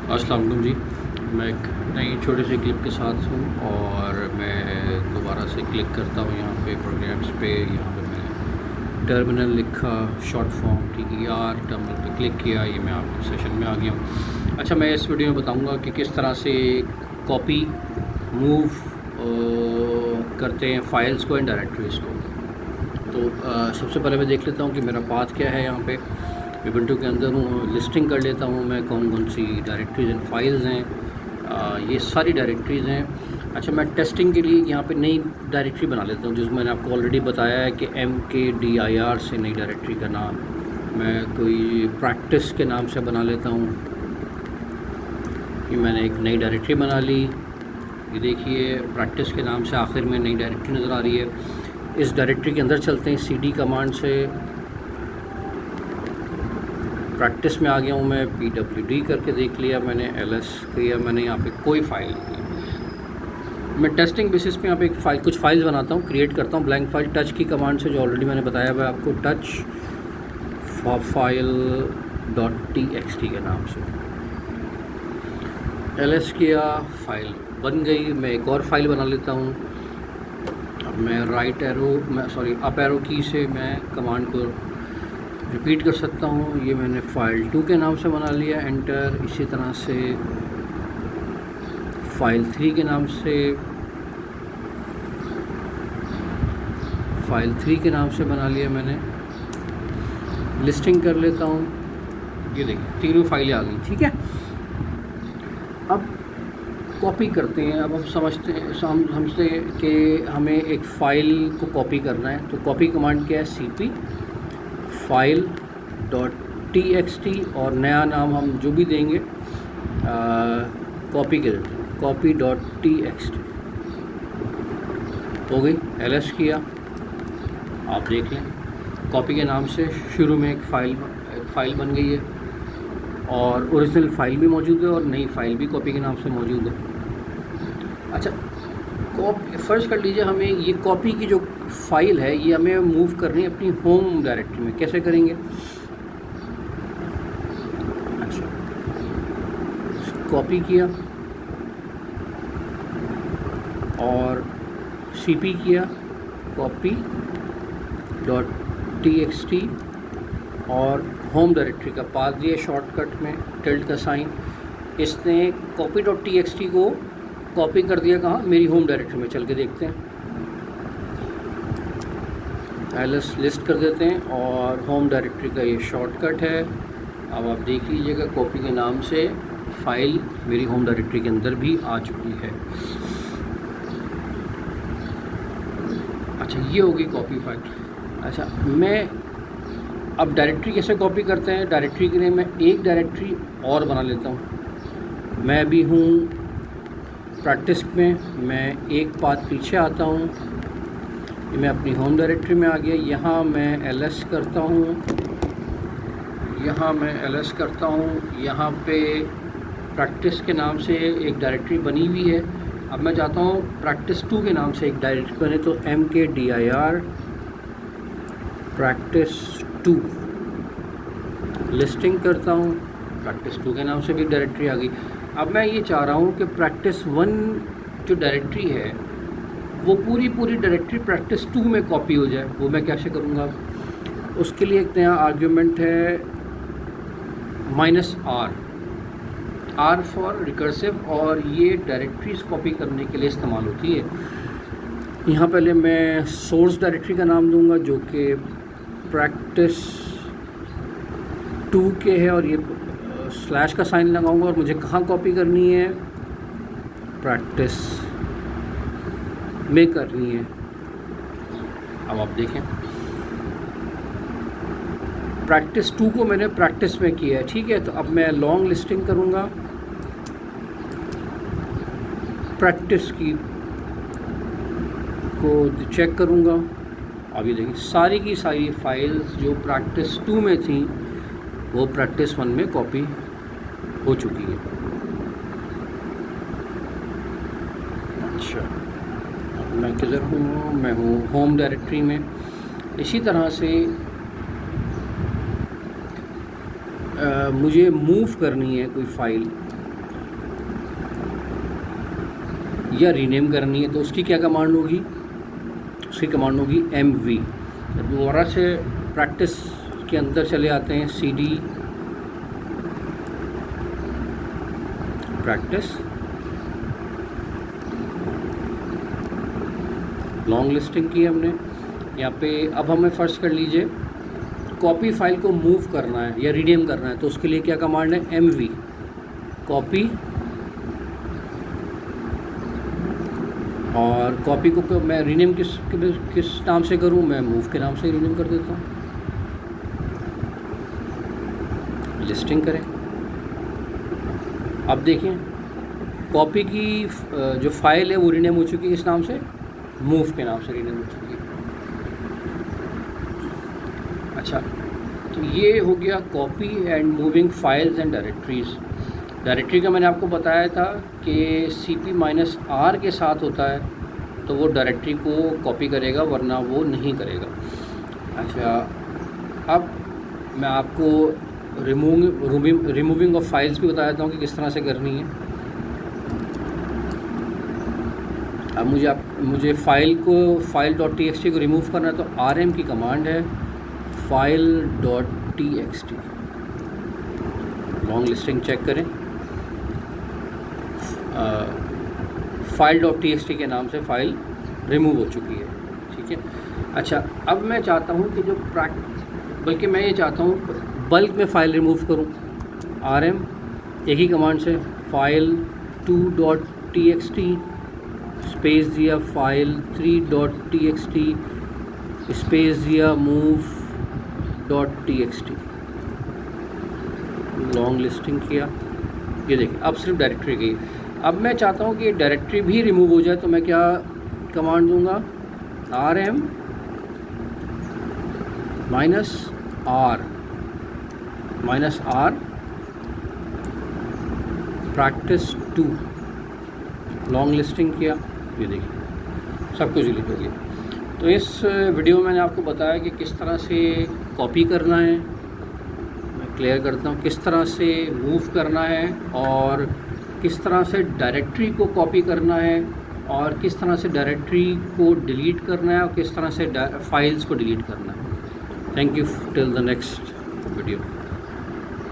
अस्सलाम वालेकुम जी। मैं एक नई छोटी सी क्लिप के साथ हूँ और मैं दोबारा से क्लिक करता हूँ यहाँ पे प्रोग्राम्स पे। यहाँ पे मैंने टर्मिनल लिखा, शॉर्ट फॉर्म TER, टर्मिनल पे क्लिक किया, ये मैं आपके सेशन में आ गया हूँ। अच्छा, मैं इस वीडियो में बताऊँगा कि किस तरह से कॉपी मूव करते हैं फाइल्स को एंड डायरेक्टरीज़ को। तो सबसे पहले मैं देख लेता हूँ कि मेरा पाथ क्या है। यहाँ पे उबुंटू के अंदर हूँ, लिस्टिंग कर लेता हूँ मैं कौन कौन सी डायरेक्टरीज एंड फाइल्स हैं। ये सारी डायरेक्टरीज़ हैं। अच्छा, मैं टेस्टिंग के लिए यहाँ पे नई डायरेक्टरी बना लेता हूँ, जिसमें मैंने आपको ऑलरेडी बताया है कि MKDIR से नई डायरेक्टरी का नाम मैं कोई प्रैक्टिस के नाम से बना लेता हूँ। कि मैंने एक नई डायरेक्टरी बना ली। ये देखिए, प्रैक्टिस के नाम से आखिर में नई डायरेक्टरी नज़र आ रही है। इस डायरेक्टरी के अंदर चलते हैं। CD कमांड से प्रैक्टिस में आ गया हूँ मैं। PWD करके देख लिया मैंने, LS किया मैंने। यहाँ पे कोई फाइल नहीं है। मैं टेस्टिंग बेसिस पे यहाँ पे कुछ फाइल्स बनाता हूँ, क्रिएट करता हूँ ब्लैंक फाइल टच की कमांड से, जो ऑलरेडी मैंने बताया हुआ है आपको, टच फाइल .txt के नाम से। LS किया, फाइल बन गई। मैं एक और फाइल बना लेता हूँ। अब मैं अप एरो की से मैं कमांड को रिपीट कर सकता हूँ। ये मैंने फाइल 2 के नाम से बना लिया, एंटर। इसी तरह से फाइल 3 के नाम से बना लिया मैंने। लिस्टिंग कर लेता हूँ। ये देखिए, तीनों फाइलें आ गई। ठीक है, अब कॉपी करते हैं। अब हम समझते हैं कि हमें एक फ़ाइल को कॉपी करना है। तो कॉपी कमांड क्या है? CP फाइल .txt और नया नाम हम जो भी देंगे कॉपी के देते हैं, copy.txt हो गई। LS किया, आप देख लें, कॉपी के नाम से शुरू में एक फ़ाइल बन गई है और ओरिजिनल फ़ाइल भी मौजूद है और नई फ़ाइल भी कॉपी के नाम से मौजूद है। अच्छा, फ़र्ज़ कर लीजिए हमें ये कॉपी की जो फ़ाइल है ये हमें मूव करनी है अपनी होम डायरेक्टरी में। कैसे करेंगे? अच्छा, कॉपी किया और CP किया, copy.txt और होम डायरेक्टरी का पाथ दिया शॉर्टकट में टिल्ड का साइन। इसने copy.txt को कॉपी कर दिया कहाँ? मेरी होम डायरेक्टरी में। चल के देखते हैं। LS लिस्ट कर देते हैं और होम डायरेक्टरी का ये शॉर्टकट है। अब आप देख लीजिएगा, कॉपी के नाम से फ़ाइल मेरी होम डायरेक्टरी के अंदर भी आ चुकी है। अच्छा, ये होगी कॉपी फाइल। अच्छा, मैं अब डायरेक्टरी कैसे कॉपी करते हैं? डायरेक्टरी के लिए मैं एक डायरेक्टरी और बना लेता हूँ। मैं अभी हूँ प्रैक्टिस में, मैं एक पाथ पीछे आता हूँ। मैं अपनी होम डायरेक्टरी में आ गया। यहाँ मैं LS करता हूँ। यहाँ पे प्रैक्टिस के नाम से एक डायरेक्टरी बनी हुई है। अब मैं चाहता हूँ प्रैक्टिस 2 के नाम से एक डायरेक्टरी बने, तो MKDIR प्रैक्टिस 2 लिस्टिंग करता हूँ। प्रैक्टिस 2 के नाम से भी डायरेक्टरी आ गई। अब मैं ये चाह रहा हूँ कि प्रैक्टिस 1 जो डायरेक्टरी है वो पूरी डायरेक्टरी प्रैक्टिस 2 में कॉपी हो जाए। वो मैं कैसे करूँगा? उसके लिए एक नया आर्ग्यूमेंट है -R फॉर रिकर्सिव, और ये डायरेक्टरीज कॉपी करने के लिए इस्तेमाल होती है। यहाँ पहले मैं सोर्स डायरेक्टरी का नाम दूंगा जो कि प्रैक्टिस 2 के है, और ये स्लैश का साइन लगाऊंगा। और मुझे कहाँ कॉपी करनी है? प्रैक्टिस में करनी है। अब आप देखें, प्रैक्टिस 2 को मैंने प्रैक्टिस में किया है। ठीक है, तो अब मैं लॉन्ग लिस्टिंग करूँगा प्रैक्टिस की को चेक करूँगा। अब ये देखिए, सारी की सारी फाइल्स जो प्रैक्टिस 2 में थी वो प्रैक्टिस 1 में कॉपी हो चुकी है। अच्छा, अब मैं किधर हूँ? मैं हूँ होम डायरेक्टरी में। इसी तरह से मुझे मूव करनी है कोई फ़ाइल, या रीनेम करनी है तो उसकी क्या कमांड होगी, उसकी कमांड होगी MV। दोबारा से प्रैक्टिस के अंदर चले आते हैं, CD प्रैक्टिस, लॉन्ग लिस्टिंग की हमने यहाँ पे। अब हमें फर्स्ट कर लीजिए कॉपी फाइल को मूव करना है या रीनेम करना है तो उसके लिए क्या कमांड है, MV कॉपी। और कॉपी को मैं रीनेम किस नाम से करूँ, मैं मूव के नाम से रीनेम कर देता हूँ। लिस्टिंग करें। अब देखिए कॉपी की जो फाइल है वो रीनेम हो चुकी है, किस नाम से, मूव के नाम से रीनेम हो चुकी है। अच्छा, तो ये हो गया copy and moving files and directories. Directory का मैंने आपको बताया था कि CP-R के साथ होता है तो वो डायरेक्टरी को कॉपी करेगा, वरना वो नहीं करेगा। अच्छा, अब मैं आपको रिमूविंग ऑफ फाइल्स भी बता देता हूँ कि किस तरह से करनी है। अब मुझे फाइल.txt को रिमूव करना है तो RM की कमांड है file.txt। लॉन्ग लिस्टिंग चेक करें, file.txt के नाम से फ़ाइल रिमूव हो चुकी है, ठीक है। अच्छा, अब मैं चाहता हूँ कि बल्कि मैं ये चाहता हूँ बल्क में फ़ाइल रिमूव करूँ। RM एक ही कमांड से file2.txt स्पेस दिया file3.txt स्पेस दिया move.txt, लॉन्ग लिस्टिंग किया। ये देखिए अब सिर्फ डायरेक्टरी गई। अब मैं चाहता हूँ कि डायरेक्टरी भी रिमूव हो जाए तो मैं क्या कमांड दूंगा, RM -R practice2, long listing किया। ये देखिए सब कुछ डिलीट हो गया। तो इस वीडियो में मैंने आपको बताया कि किस तरह से कॉपी करना है, मैं क्लियर करता हूँ, किस तरह से मूव करना है और किस तरह से डायरेक्टरी को कॉपी करना है और किस तरह से डायरेक्टरी को डिलीट करना है और किस तरह से फाइल्स को डिलीट करना है। Thank you till the next video.